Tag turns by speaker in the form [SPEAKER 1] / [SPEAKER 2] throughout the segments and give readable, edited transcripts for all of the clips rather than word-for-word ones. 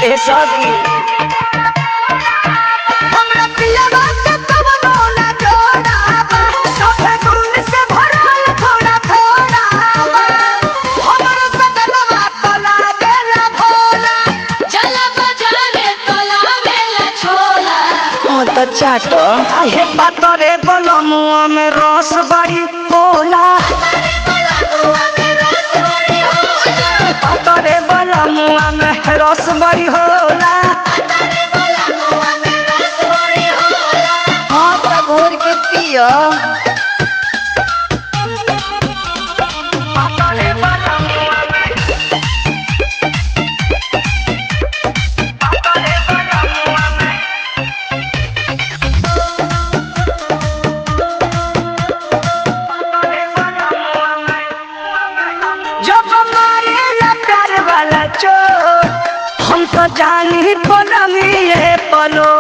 [SPEAKER 1] ए सखी
[SPEAKER 2] हमरा पिया बात कवनो ना जोड़ाबा सभे गुण से भरल थोड़ा थोड़ा हमर सदनवा तोला गेला भोला
[SPEAKER 3] चला बजारे तोला बेला छोला
[SPEAKER 1] ओ तो चाटो
[SPEAKER 2] आहे पातरे बलमुआ में रस बड़ी बोला पातरे बलमुआ में रस बड़ी होला
[SPEAKER 1] हाँ तो घोर के पियो
[SPEAKER 2] पातरे बलमुआ में पातरे बलमुआ में जब मारे प्यार वाला चोट हम तो जानी पलंगिए पलो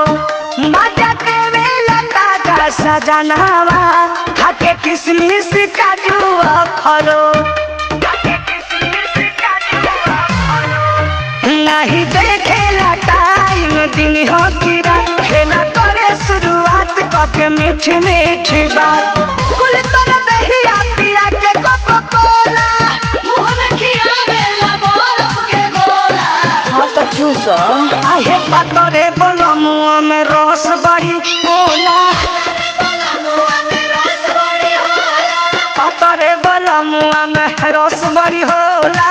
[SPEAKER 2] मजा के वेला काका सजनावा खाके किसमिस काजू खलो नहीं देखेला टाइम दिन हो की रात खेला करे शुरुआत करके मीठी मीठी बात कुल तर दहिया पिया के कोको कोला
[SPEAKER 3] मुंह में खियावेला बरफ के गोला
[SPEAKER 1] हाँ तो चूसो
[SPEAKER 2] आहे पातरे बलमुआ में रस बड़ी होला पातरे बलमुआ में रस बड़ी होला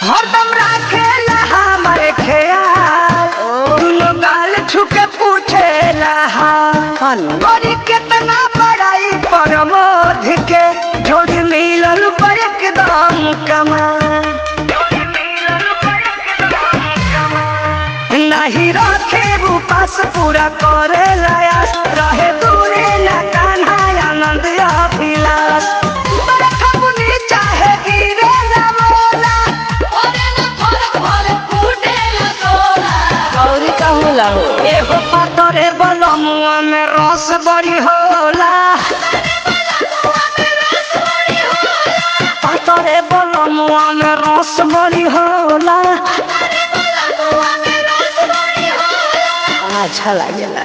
[SPEAKER 2] हरदम राखेला हमारे ख्याल दुनो गाल छुके पूछेला
[SPEAKER 1] हनु
[SPEAKER 2] बड़ी कितना बड़ाई परमोध के जोड़ मिलल पर एकदम कमाल नहीं रखे उपास पूरा करे लयास रहे दूरे न कान्हा आनंद अभिलाष बरखबुनी चाहे गिरे न मोला
[SPEAKER 3] ओरे ना फरक फरक फूटेला सोला
[SPEAKER 1] गौरी का होला हो
[SPEAKER 2] एगो पातरे बलमुआ में रस बड़ी होला पातरे बलमुआ में रस बड़ी होला
[SPEAKER 1] अच्छा लागेला।